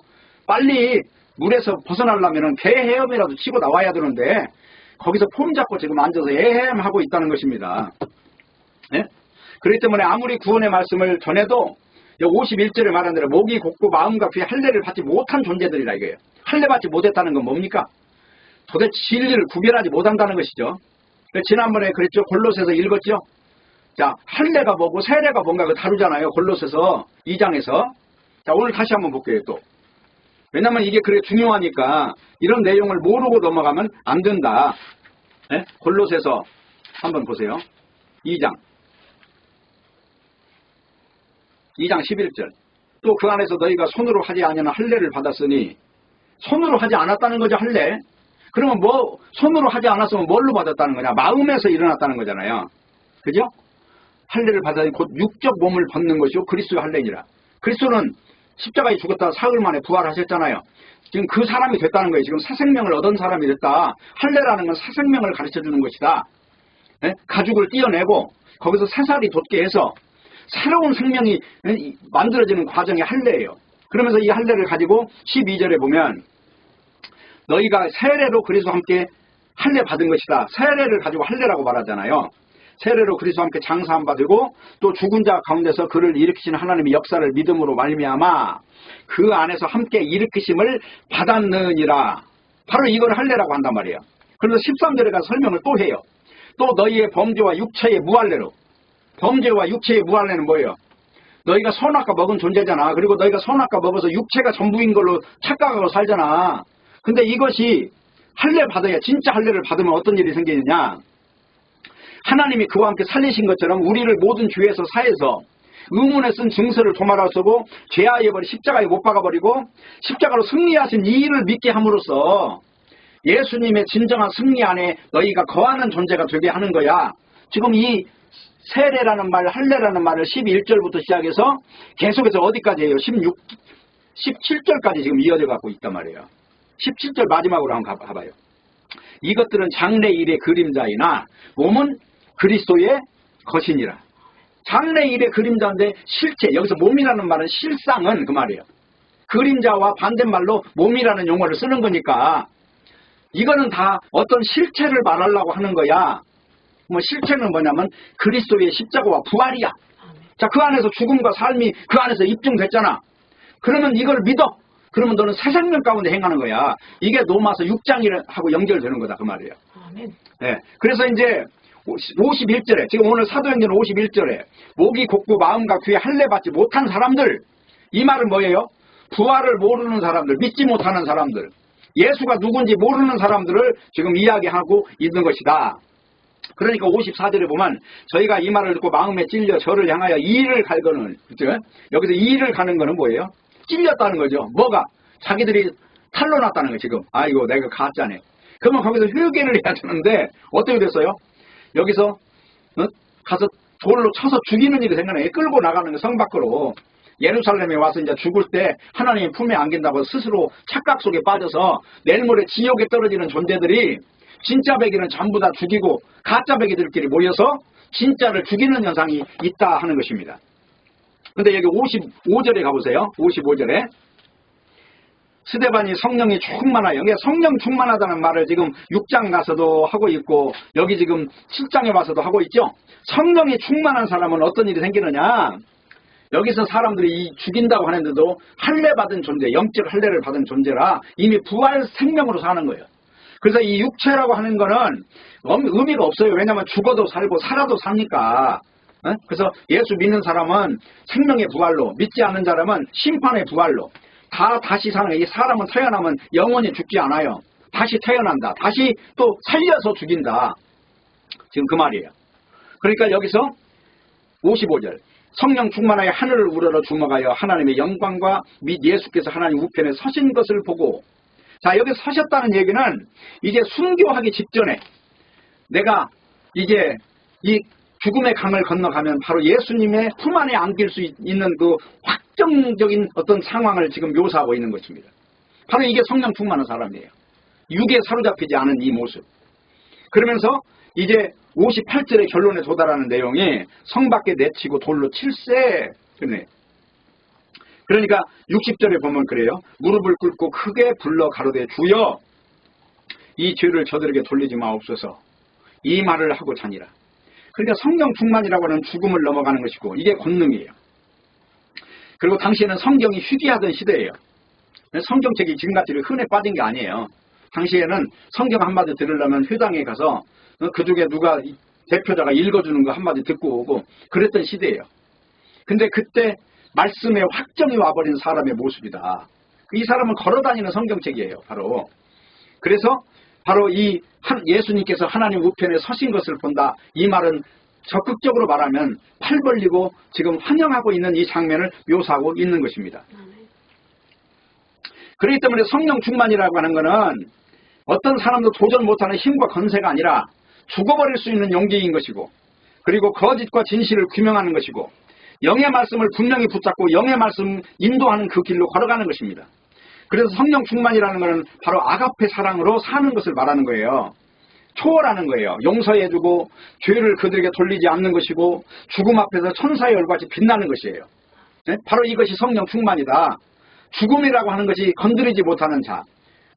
빨리 물에서 벗어나려면 개 헤엄이라도 치고 나와야 되는데 거기서 폼 잡고 지금 앉아서 헤엄하고 있다는 것입니다. 네? 그렇기 때문에 아무리 구원의 말씀을 전해도 51절에 말한 대로 목이 곧고 마음과 귀에 할례를 받지 못한 존재들이라 이거예요. 할례 받지 못했다는 건 뭡니까? 도대체 진리를 구별하지 못한다는 것이죠. 지난번에 그랬죠. 골로새서 읽었죠. 자, 할례가 뭐고 세례가 뭔가 그 다루잖아요. 골로새서 2장에서. 자, 오늘 다시 한번 볼게요. 또. 왜냐면 이게 그래 중요하니까 이런 내용을 모르고 넘어가면 안 된다. 네? 골로새서 한번 보세요. 2장 11절. 또 그 안에서 너희가 손으로 하지 아니하는 할례를 받았으니 손으로 하지 않았다는 거죠. 할례. 그러면 뭐 손으로 하지 않았으면 뭘로 받았다는 거냐? 마음에서 일어났다는 거잖아요. 그죠? 할례를 받아니 곧 육적 몸을 벗는 것이요 그리스도의 할례니라. 그리스도는 십자가에 죽었다 사흘 만에 부활하셨잖아요. 지금 그 사람이 됐다는 거예요. 지금 새 생명을 얻은 사람이 됐다. 할례라는 건 새 생명을 가르쳐주는 것이다. 네? 가죽을 띄어내고 거기서 새살이 돋게 해서 새로운 생명이 만들어지는 과정이 할례예요. 그러면서 이 할례를 가지고 12절에 보면 너희가 세례로 그리스도와 함께 할례 받은 것이다. 세례를 가지고 할례라고 말하잖아요. 세례로 그리스도와 함께 장사한 바 되고 또 죽은 자 가운데서 그를 일으키신 하나님의 역사를 믿음으로 말미암아 그 안에서 함께 일으키심을 받았느니라. 바로 이걸 할례라고 한단 말이에요. 그래서 13절에 가서 설명을 또 해요. 또 너희의 범죄와 육체의 무할례로. 범죄와 육체의 무할례는 뭐예요? 너희가 선악과 먹은 존재잖아. 그리고 너희가 선악과 먹어서 육체가 전부인 걸로 착각하고 살잖아. 근데 이것이 할례 받아야, 진짜 할례를 받으면 어떤 일이 생기느냐? 하나님이 그와 함께 살리신 것처럼 우리를 모든 죄에서 사해서 의문에 쓴 증서를 도말아 쓰고 죄하여 버리 십자가에 못 박아버리고 십자가로 승리하신 이 일을 믿게 함으로써 예수님의 진정한 승리 안에 너희가 거하는 존재가 되게 하는 거야. 지금 이 세례라는 말, 할례라는 말을 12절부터 시작해서 계속해서 어디까지 해요? 17절까지 지금 이어져 갖고 있단 말이에요. 17절 마지막으로 한번 가봐요. 이것들은 장래일의 그림자이나 몸은 그리스도의 것이니라. 장래일의 그림자인데 실체, 여기서 몸이라는 말은 실상은 그 말이에요. 그림자와 반대말로 몸이라는 용어를 쓰는 거니까 이거는 다 어떤 실체를 말하려고 하는 거야. 뭐 실체는 뭐냐면 그리스도의 십자가와 부활이야. 자, 그 안에서 죽음과 삶이 그 안에서 입증됐잖아. 그러면 이걸 믿어. 그러면 너는 새 생명 가운데 행하는 거야. 이게 로마서 6장하고 연결되는 거다 그 말이에요. 아멘. 네, 그래서 이제 51절에 지금 오늘 사도행전 51절에 목이 곧고 마음과 귀에 할례 받지 못한 사람들, 이 말은 뭐예요? 부활을 모르는 사람들, 믿지 못하는 사람들, 예수가 누군지 모르는 사람들을 지금 이야기하고 있는 것이다. 그러니까 54절에 보면 저희가 이 말을 듣고 마음에 찔려 저를 향하여 이를 갈거는, 그렇죠? 여기서 이를 가는 거는 뭐예요? 찔렸다는 거죠. 뭐가? 자기들이 탈로 났다는 거예요. 지금 아이고 내가 가짜네. 그러면 거기서 회개를 해야 되는데 어떻게 됐어요? 여기서 가서 돌로 쳐서 죽이는 일이 생겨나요. 끌고 나가는 거, 성 밖으로. 예루살렘에 와서 이제 죽을 때 하나님의 품에 안긴다고 스스로 착각 속에 빠져서 내일 모레 지옥에 떨어지는 존재들이 진짜 배기는 전부 다 죽이고 가짜 배기들끼리 모여서 진짜를 죽이는 현상이 있다 하는 것입니다. 근데 여기 55절에 가보세요. 55절에 스데반이 성령이 충만하여, 성령 충만하다는 말을 지금 6장 가서도 하고 있고 여기 지금 7장에 와서도 하고 있죠. 성령이 충만한 사람은 어떤 일이 생기느냐? 여기서 사람들이 이 죽인다고 하는데도 할례 받은 존재, 영적 할례를 받은 존재라 이미 부활 생명으로 사는 거예요. 그래서 이 육체라고 하는 거는 의미가 없어요. 왜냐하면 죽어도 살고 살아도 사니까. 그래서 예수 믿는 사람은 생명의 부활로, 믿지 않는 사람은 심판의 부활로 다 다시 사는 거예요. 이 사람은 태어나면 영원히 죽지 않아요. 다시 태어난다. 다시 또 살려서 죽인다. 지금 그 말이에요. 그러니까 여기서 55절 성령 충만하여 하늘을 우러러 주목하여 하나님의 영광과 및 예수께서 하나님 우편에 서신 것을 보고, 자, 여기 서셨다는 얘기는 이제 순교하기 직전에 내가 이제 이 죽음의 강을 건너가면 바로 예수님의 품 안에 안길 수 있는 그 확정적인 어떤 상황을 지금 묘사하고 있는 것입니다. 바로 이게 성령 충만한 사람이에요. 육에 사로잡히지 않은 이 모습. 그러면서 이제 58절의 결론에 도달하는 내용이 성 밖에 내치고 돌로 칠세. 그러니까 60절에 보면 그래요. 무릎을 꿇고 크게 불러 가로되 주여 이 죄를 저들에게 돌리지 마옵소서. 이 말을 하고 자니라. 그러니까 성령 충만이라고 하는 죽음을 넘어가는 것이고 이게 권능이에요. 그리고 당시에는 성경이 희귀하던 시대예요. 성경책이 지금같이 흔해 빠진 게 아니에요. 당시에는 성경 한마디 들으려면 회당에 가서 그 중에 누가 대표자가 읽어주는 거 한마디 듣고 오고 그랬던 시대예요. 근데 그때 말씀에 확정이 와버린 사람의 모습이다. 이 사람은 걸어다니는 성경책이에요. 바로. 그래서 바로 이 예수님께서 하나님 우편에 서신 것을 본다. 이 말은 적극적으로 말하면 팔 벌리고 지금 환영하고 있는 이 장면을 묘사하고 있는 것입니다. 그렇기 때문에 성령 충만이라고 하는 것은 어떤 사람도 도전 못하는 힘과 건세가 아니라 죽어버릴 수 있는 용기인 것이고, 그리고 거짓과 진실을 규명하는 것이고, 영의 말씀을 분명히 붙잡고 영의 말씀 인도하는 그 길로 걸어가는 것입니다. 그래서 성령 충만이라는 것은 바로 아가페 사랑으로 사는 것을 말하는 거예요. 초월하는 거예요. 용서해주고 죄를 그들에게 돌리지 않는 것이고 죽음 앞에서 천사의 얼굴같이 빛나는 것이에요. 네? 바로 이것이 성령 충만이다. 죽음이라고 하는 것이 건드리지 못하는 자.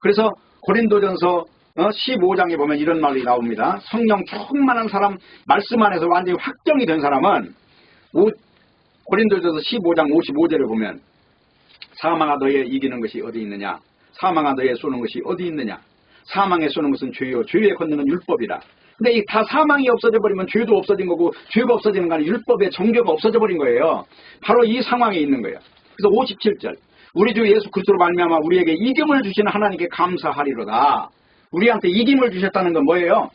그래서 고린도전서 15장에 보면 이런 말이 나옵니다. 성령 충만한 사람, 말씀 안에서 완전히 확정이 된 사람은 고린도전서 15장 55절에 보면 사망아 너의 이기는 것이 어디 있느냐, 사망아 너의 쏘는 것이 어디 있느냐, 사망에 쏘는 것은 죄요 죄의 권능은 율법이라. 근데 이 다 사망이 없어져 버리면 죄도 없어진 거고, 죄가 없어지는 건 율법의 정죄가 없어져 버린 거예요. 바로 이 상황에 있는 거예요. 그래서 57절, 우리 주 예수 그리스도로 말미암아 우리에게 이김을 주시는 하나님께 감사하리로다. 우리한테 이김을 주셨다는 건 뭐예요?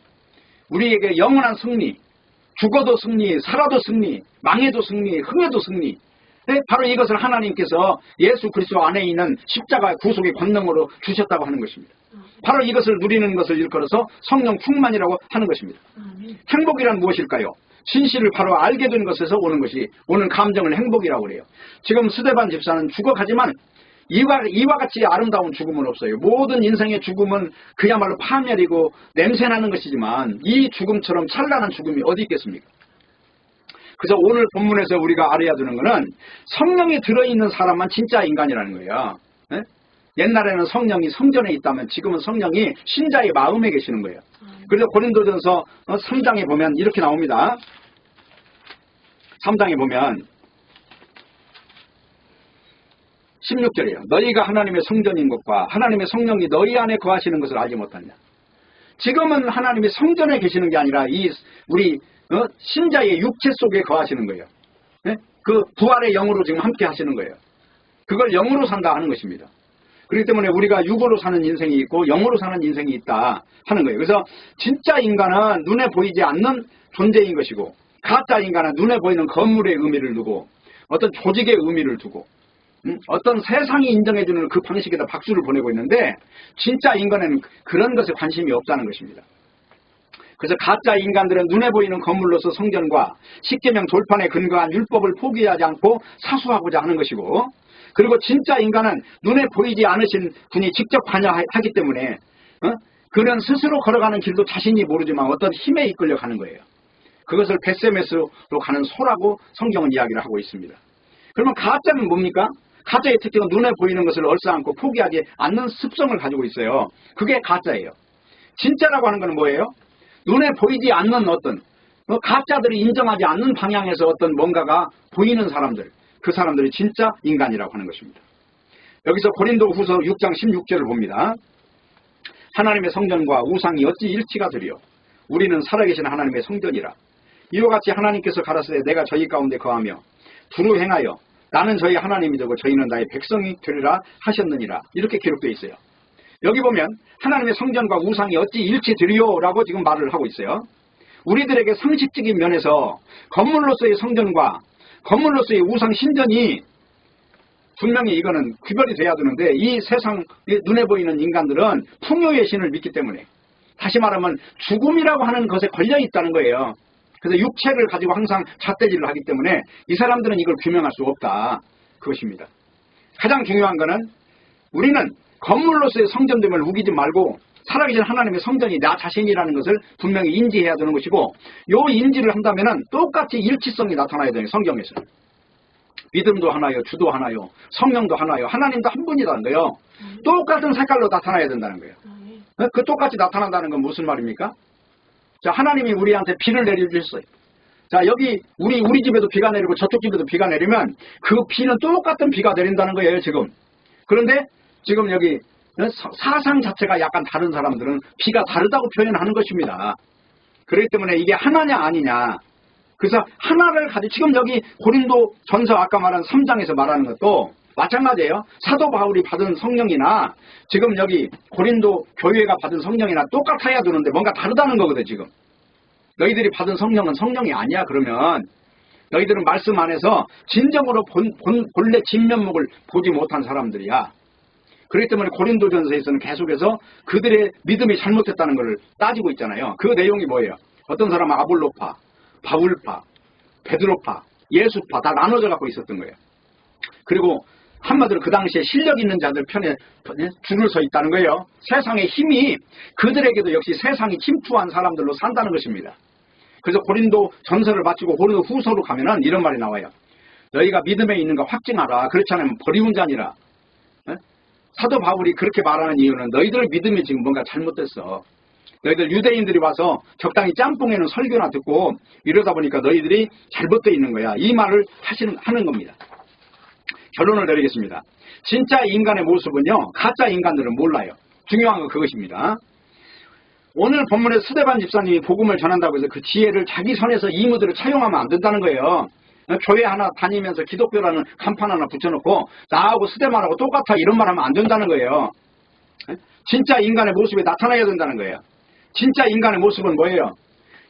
우리에게 영원한 승리, 죽어도 승리, 살아도 승리, 망해도 승리, 흥해도 승리. 바로 이것을 하나님께서 예수 그리스도 안에 있는 십자가 구속의 권능으로 주셨다고 하는 것입니다. 바로 이것을 누리는 것을 일컬어서 성령 충만이라고 하는 것입니다. 행복이란 무엇일까요? 진실을 바로 알게 된 것에서 오는 것이, 오는 감정을 행복이라고 그래요. 지금 스데반 집사는 죽어가지만 이와 같이 아름다운 죽음은 없어요. 모든 인생의 죽음은 그야말로 파멸이고 냄새나는 것이지만 이 죽음처럼 찬란한 죽음이 어디 있겠습니까? 그래서 오늘 본문에서 우리가 알아야 되는 것은 성령이 들어있는 사람만 진짜 인간이라는 거예요. 네? 옛날에는 성령이 성전에 있다면 지금은 성령이 신자의 마음에 계시는 거예요. 그래서 고린도전서 3장에 보면 이렇게 나옵니다. 3장에 보면 16절이에요. 너희가 하나님의 성전인 것과 하나님의 성령이 너희 안에 거하시는 것을 알지 못하냐. 지금은 하나님이 성전에 계시는 게 아니라 우리 신자의 육체 속에 거하시는 거예요. 네? 그 부활의 영으로 지금 함께 하시는 거예요. 그걸 영으로 산다 하는 것입니다. 그렇기 때문에 우리가 육으로 사는 인생이 있고 영으로 사는 인생이 있다 하는 거예요. 그래서 진짜 인간은 눈에 보이지 않는 존재인 것이고, 가짜 인간은 눈에 보이는 건물의 의미를 두고 어떤 조직의 의미를 두고 어떤 세상이 인정해주는 그 방식에다 박수를 보내고 있는데, 진짜 인간에는 그런 것에 관심이 없다는 것입니다. 그래서 가짜 인간들은 눈에 보이는 건물로서 성전과 십계명 돌판에 근거한 율법을 포기하지 않고 사수하고자 하는 것이고, 그리고 진짜 인간은 눈에 보이지 않으신 분이 직접 관여하기 때문에 그는 스스로 걸어가는 길도 자신이 모르지만 어떤 힘에 이끌려 가는 거예요. 그것을 베세메스로 가는 소라고 성경은 이야기를 하고 있습니다. 그러면 가짜는 뭡니까? 가짜의 특징은 눈에 보이는 것을 얼싸안고 포기하지 않는 습성을 가지고 있어요. 그게 가짜예요. 진짜라고 하는 것은 뭐예요? 눈에 보이지 않는 어떤 가짜들이 인정하지 않는 방향에서 어떤 뭔가가 보이는 사람들, 그 사람들이 진짜 인간이라고 하는 것입니다. 여기서 고린도 후서 6장 16절을 봅니다. 하나님의 성전과 우상이 어찌 일치가 되리요? 우리는 살아계신 하나님의 성전이라. 이와 같이 하나님께서 가라사대 내가 저희 가운데 거하며 두루 행하여 나는 저희 하나님이 되고 저희는 나의 백성이 되리라 하셨느니라. 이렇게 기록되어 있어요. 여기 보면 하나님의 성전과 우상이 어찌 일치되리요? 라고 지금 말을 하고 있어요. 우리들에게 상식적인 면에서 건물로서의 성전과 건물로서의 우상 신전이 분명히 이거는 구별이 돼야 되는데, 이 세상 눈에 보이는 인간들은 풍요의 신을 믿기 때문에, 다시 말하면 죽음이라고 하는 것에 걸려 있다는 거예요. 그래서 육체를 가지고 항상 잣대질을 하기 때문에 이 사람들은 이걸 규명할 수 없다, 그것입니다. 가장 중요한 거는 우리는 건물로서의 성전됨을 우기지 말고 살아계신 하나님의 성전이 나 자신이라는 것을 분명히 인지해야 되는 것이고, 요 인지를 한다면은 똑같이 일치성이 나타나야 돼요. 성경에서 믿음도 하나요, 주도 하나요, 성령도 하나요, 하나님도 한 분이라는 거예요. 똑같은 색깔로 나타나야 된다는 거예요. 그 똑같이 나타난다는 건 무슨 말입니까? 자, 하나님이 우리한테 비를 내려주셨어요. 자, 여기 우리 집에도 비가 내리고 저쪽 집에도 비가 내리면 그 비는 똑같은 비가 내린다는 거예요, 지금. 그런데 지금 여기 사상 자체가 약간 다른 사람들은 비가 다르다고 표현하는 것입니다. 그렇기 때문에 이게 하나냐 아니냐. 그래서 하나를 가지고 지금 여기 고린도 전서 아까 말한 3장에서 말하는 것도 마찬가지예요. 사도 바울이 받은 성령이나 지금 여기 고린도 교회가 받은 성령이나 똑같아야 되는데 뭔가 다르다는 거거든. 지금 너희들이 받은 성령은 성령이 아니야. 그러면 너희들은 말씀 안에서 진정으로 본래 진면목을 보지 못한 사람들이야. 그렇기 때문에 고린도전서에서는 계속해서 그들의 믿음이 잘못됐다는 것을 따지고 있잖아요. 그 내용이 뭐예요? 어떤 사람은 아볼로파, 바울파, 베드로파, 예수파 다 나눠져 갖고 있었던 거예요. 그리고 한마디로 그 당시에 실력 있는 자들 편에 줄을 서 있다는 거예요. 세상의 힘이 그들에게도 역시 세상이 침투한 사람들로 산다는 것입니다. 그래서 고린도 전서를 마치고 고린도 후서로 가면은 이런 말이 나와요. 너희가 믿음에 있는 거 확증하라. 그렇지 않으면 버리운 자니라. 사도 바울이 그렇게 말하는 이유는 너희들 믿음이 지금 뭔가 잘못됐어. 너희들 유대인들이 와서 적당히 짬뽕에는 설교나 듣고 이러다 보니까 너희들이 잘못되어 있는 거야. 이 말을 하는 겁니다. 결론을 내리겠습니다. 진짜 인간의 모습은요, 가짜 인간들은 몰라요. 중요한 건 그것입니다. 오늘 본문에 스데반 집사님이 복음을 전한다고 해서 그 지혜를 자기 선에서 이무들을 차용하면 안 된다는 거예요. 교회 하나 다니면서 기독교라는 간판 하나 붙여놓고 나하고 스데반하고 똑같아 이런 말 하면 안 된다는 거예요. 진짜 인간의 모습이 나타나야 된다는 거예요. 진짜 인간의 모습은 뭐예요?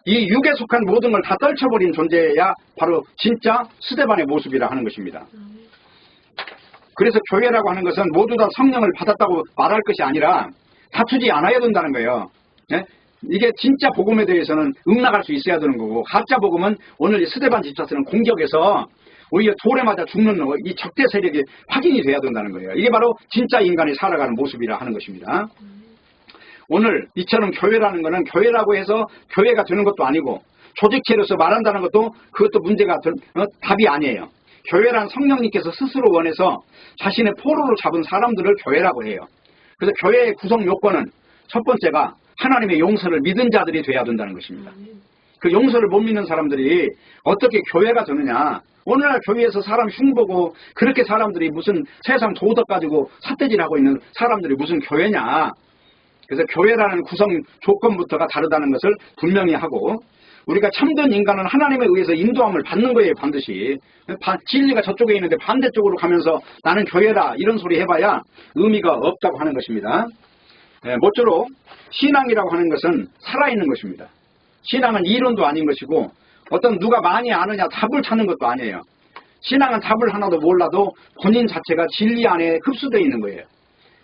이 육에 속한 모든 걸 다 떨쳐버린 존재야 바로 진짜 스데반의 모습이라 하는 것입니다. 그래서 교회라고 하는 것은 모두 다 성령을 받았다고 말할 것이 아니라 다투지 않아야 된다는 거예요. 네? 이게 진짜 복음에 대해서는 응낙할 수 있어야 되는 거고, 가짜 복음은 오늘 스데반 집사처럼 공격해서 오히려 돌에 맞아 죽는 이 적대 세력이 확인이 돼야 된다는 거예요. 이게 바로 진짜 인간이 살아가는 모습이라 하는 것입니다. 오늘 이처럼 교회라는 것은 교회라고 해서 교회가 되는 것도 아니고 조직체로서 말한다는 것도 그것도 문제가 답이 아니에요. 교회란 성령님께서 스스로 원해서 자신의 포로로 잡은 사람들을 교회라고 해요. 그래서 교회의 구성 요건은 첫 번째가 하나님의 용서를 믿은 자들이 돼야 된다는 것입니다. 그 용서를 못 믿는 사람들이 어떻게 교회가 되느냐. 오늘날 교회에서 사람 흉보고 그렇게 사람들이 무슨 세상 도덕 가지고 삿대질하고 있는 사람들이 무슨 교회냐. 그래서 교회라는 구성 조건부터가 다르다는 것을 분명히 하고, 우리가 참된 인간은 하나님에 의해서 인도함을 받는 거예요. 반드시. 진리가 저쪽에 있는데 반대쪽으로 가면서 나는 교회다 이런 소리 해봐야 의미가 없다고 하는 것입니다. 모쪼록 신앙이라고 하는 것은 살아있는 것입니다. 신앙은 이론도 아닌 것이고 어떤 누가 많이 아느냐 답을 찾는 것도 아니에요. 신앙은 답을 하나도 몰라도 본인 자체가 진리 안에 흡수되어 있는 거예요.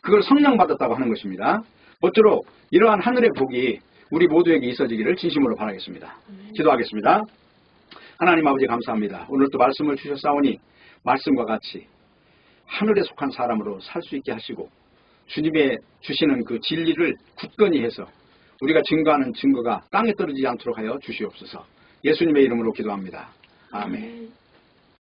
그걸 성령 받았다고 하는 것입니다. 모쪼록 이러한 하늘의 복이 우리 모두에게 있어지기를 진심으로 바라겠습니다. 기도하겠습니다. 하나님 아버지 감사합니다. 오늘 또 말씀을 주셨사오니 말씀과 같이 하늘에 속한 사람으로 살 수 있게 하시고 주님의 주시는 그 진리를 굳건히 해서 우리가 증거하는 증거가 땅에 떨어지지 않도록 하여 주시옵소서. 예수님의 이름으로 기도합니다. 아멘.